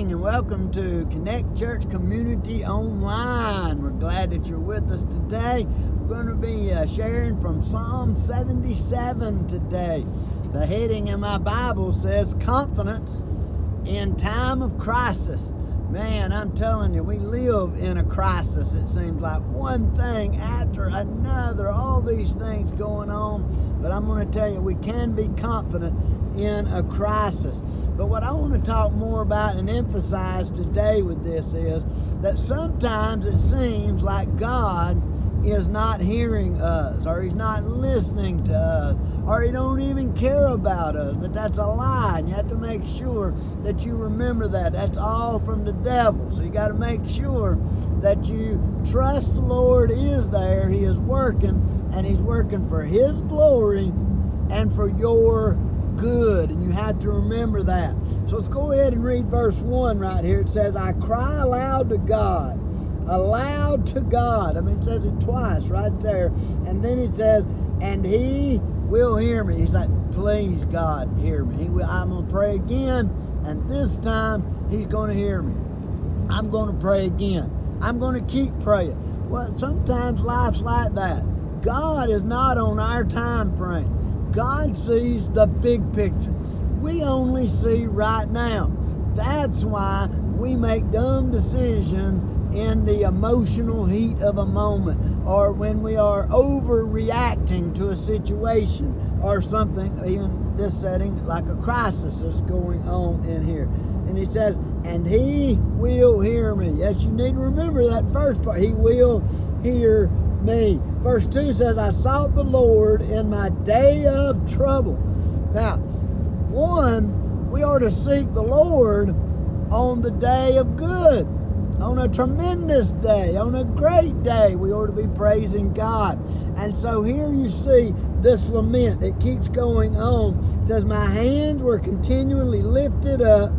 morning and welcome to Connect Church Community Online. We're glad that you're with us today. We're going to be sharing from Psalm 77 today. The heading in my Bible says confidence in time of crisis. Man, I'm telling you, we live in a crisis. It seems like one thing after another, all these things going on. But I'm going to tell you, we can be confident in a crisis. But what I want to talk more about and emphasize today with this is that sometimes it seems like God is not hearing us, or He's not listening to us, or He don't even care about us. But that's a lie, and you have to make sure that you remember that. That's all from the devil. So you got to make sure that you trust the Lord is there. He is working, and He's working for His glory and for your good, and you have to remember that. So let's go ahead and read verse 1 right here. It says, I cry aloud to God. Aloud to God. I mean, it says it twice right there. And then it says, and He will hear me. He's like, please, God, hear me. I'm going to pray again, and this time He's going to hear me. I'm going to pray again. I'm going to keep praying. Well, sometimes life's like that. God is not on our time frame. God sees the big picture. We only see right now. That's why we make dumb decisions in the emotional heat of a moment, or when we are overreacting to a situation or something, even this setting, like a crisis is going on in here. And He says, and He will hear me. Yes, you need to remember that first part. He will hear me. Verse 2 says, I sought the Lord in my day of trouble. Now, one, we are to seek the Lord on the day of good. On a tremendous day, on a great day, we ought to be praising God. And so here you see this lament. It keeps going on. It says, my hands were continually lifted up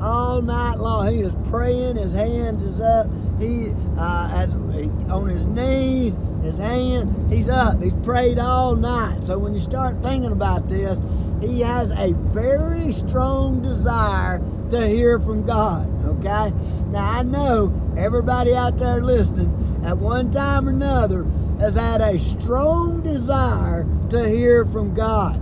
all night long. He is praying. His hands is up. He on his knees, his hand, he's up. He's prayed all night. So when you start thinking about this, he has a very strong desire to hear from God. Okay? Now I know everybody out there listening at one time or another has had a strong desire to hear from God.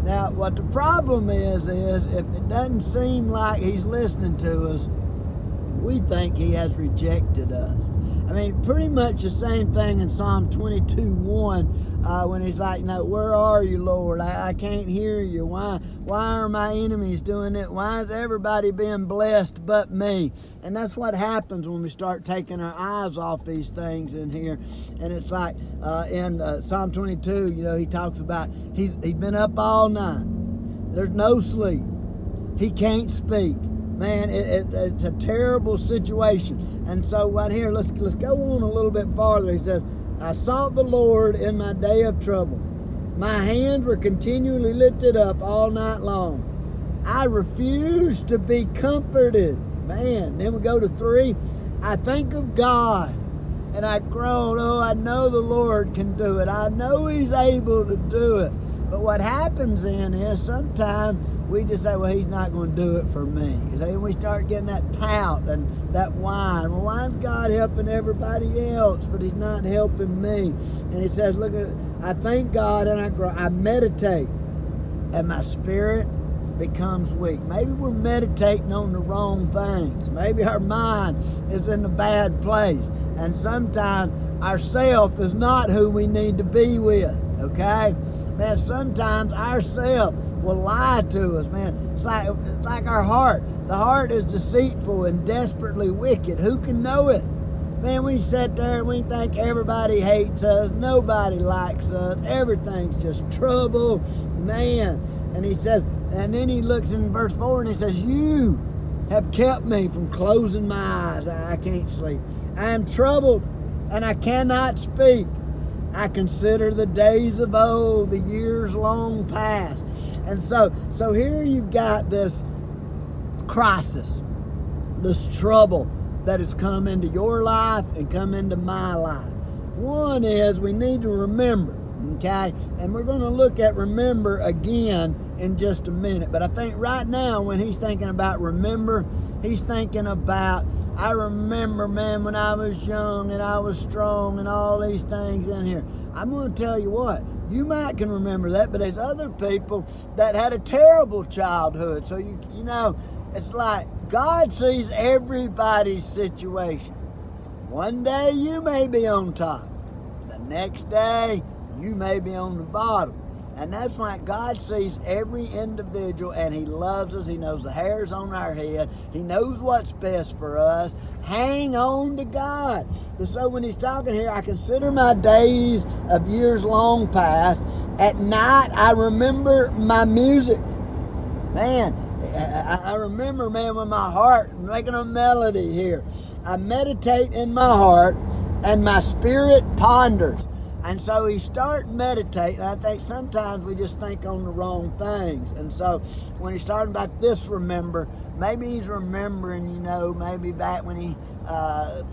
Now what the problem is if it doesn't seem like He's listening to us, we think He has rejected us. I mean, pretty much the same thing in Psalm 22:1 when He's like, no, where are you, Lord? I can't hear you. Why are my enemies doing it? Why is everybody being blessed but me? And that's what happens when we start taking our eyes off these things in here. And it's like in Psalm 22, He talks about he's been up all night. There's no sleep. He can't speak. Man, it's a terrible situation. And so right here, let's go on a little bit farther. He says, I sought the Lord in my day of trouble. My hands were continually lifted up all night long. I refused to be comforted. Man, then we go to 3. I think of God and I groan, oh, I know the Lord can do it. I know He's able to do it. But what happens then is sometimes we just say, well, He's not going to do it for me. And we start getting that pout and that whine. Well, why is God helping everybody else, but He's not helping me? And He says, look, I thank God and I meditate, and my spirit becomes weak. Maybe we're meditating on the wrong things. Maybe our mind is in a bad place. And sometimes ourself is not who we need to be with, okay? Man, sometimes ourself will lie to us, man. It's like our heart. The heart is deceitful and desperately wicked. Who can know it? Man, we sit there and we think everybody hates us. Nobody likes us. Everything's just trouble. Man. And he says, and then he looks in verse 4 and he says, you have kept me from closing my eyes. I can't sleep. I am troubled and I cannot speak. I consider the days of old, the years long past. And so here you've got this crisis, this trouble that has come into your life and come into my life. One is we need to remember Okay? And we're going to look at remember again in just a minute. But I think right now when he's thinking about remember, he's thinking about, I remember, man, when I was young and I was strong and all these things in here. I'm going to tell you what, you might can remember that, but there's other people that had a terrible childhood. So, you know, it's like God sees everybody's situation. One day you may be on top. The next day you may be on the bottom. And that's why God sees every individual, and He loves us. He knows the hairs on our head. He knows what's best for us. Hang on to God. And so when He's talking here, I consider my days of years long past. At night, I remember my music. Man, I remember, man, with my heart making a melody here. I meditate in my heart, and my spirit ponders. And so he started meditating. I think sometimes we just think on the wrong things. And so when he's talking about this remember, maybe he's remembering, you know, maybe back when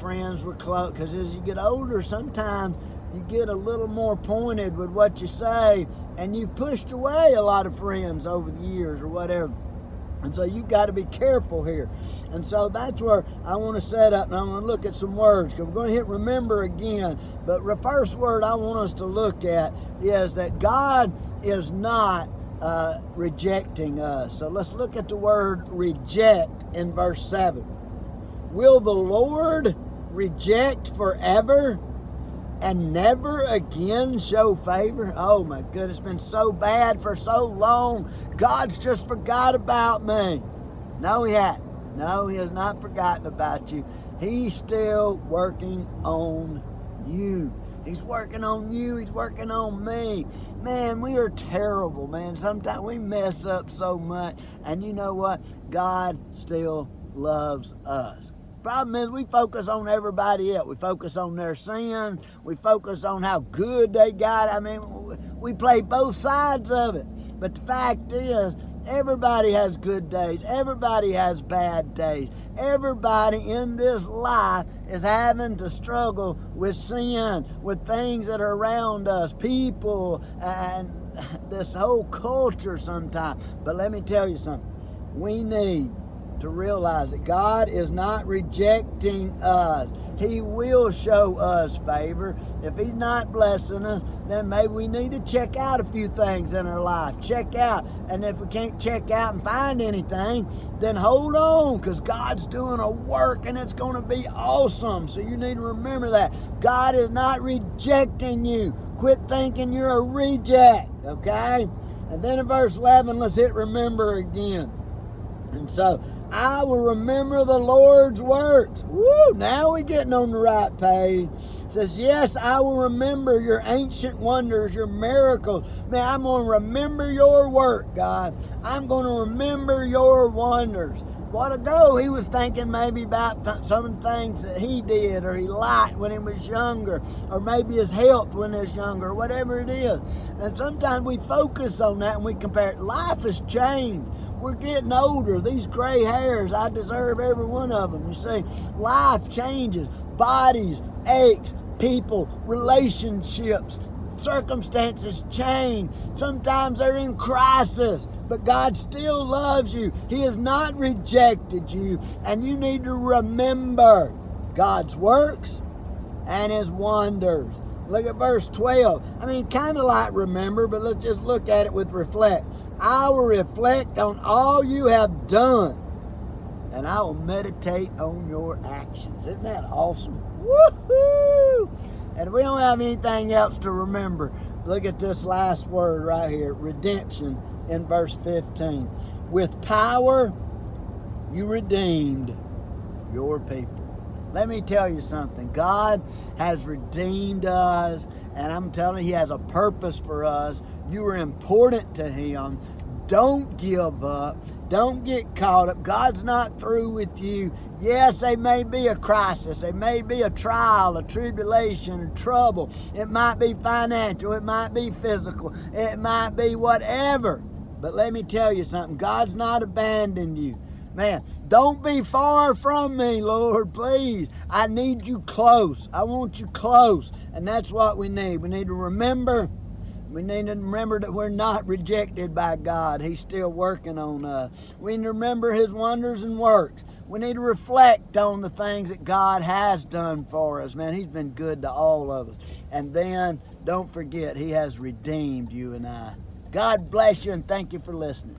friends were close. Because as you get older, sometimes you get a little more pointed with what you say. And you've pushed away a lot of friends over the years or whatever. And so you've got to be careful here. And so that's where I want to set up, and I'm going to look at some words, because we're going to hit remember again. But the first word I want us to look at is that God is not rejecting us. So let's look at the word reject in verse 7. Will the Lord reject forever and never again show favor? Oh my goodness, it's been so bad for so long. God's just forgot about me. No, He hasn't. No, He has not forgotten about you. He's still working on you. He's working on you. He's working on me. Man, we are terrible, man. Sometimes we mess up so much. And you know what? God still loves us. Problem is, we focus on everybody else. We focus on their sin. We focus on how good they got. I mean, we play both sides of it. But the fact is, everybody has good days. Everybody has bad days. Everybody in this life is having to struggle with sin, with things that are around us, people, and this whole culture sometimes. But let me tell you something. We need to realize that God is not rejecting us. He will show us favor. If He's not blessing us, then maybe we need to check out a few things in our life. Check out. And if we can't check out and find anything, then hold on, because God's doing a work and it's going to be awesome. So you need to remember that. God is not rejecting you. Quit thinking you're a reject, okay? And then in verse 11, let's hit remember again. And so, I will remember the Lord's works. Woo! Now we're getting on the right page. It says, yes, I will remember your ancient wonders, your miracles. Man, I'm going to remember your work, God. I'm going to remember your wonders. A while ago, he was thinking maybe about some of the things that he did or he liked when he was younger, or maybe his health when he was younger, or whatever it is. And sometimes we focus on that and we compare it. Life has changed. We're getting older. These gray hairs, I deserve every one of them. You see, life changes. Bodies, aches, people, relationships, circumstances change. Sometimes they're in crisis, but God still loves you. He has not rejected you, and you need to remember God's works and His wonders. Look at verse 12. I mean, kind of like remember, but let's just look at it with reflect. I will reflect on all you have done, and I will meditate on your actions. Isn't that awesome? Woohoo! And if we don't have anything else to remember, look at this last word right here, redemption, in verse 15. With power, you redeemed your people. Let me tell you something. God has redeemed us, and I'm telling you, He has a purpose for us. You are important to Him. Don't give up. Don't get caught up. God's not through with you. Yes, there may be a crisis. There may be a trial, a tribulation, a trouble. It might be financial. It might be physical. It might be whatever. But let me tell you something. God's not abandoned you. Man, don't be far from me, Lord, please. I need you close. I want you close. And that's what we need. We need to remember, We need to remember that we're not rejected by God. He's still working on us. We need to remember His wonders and works. We need to reflect on the things that God has done for us. Man, He's been good to all of us. And then, don't forget, He has redeemed you and I. God bless you, and thank you for listening.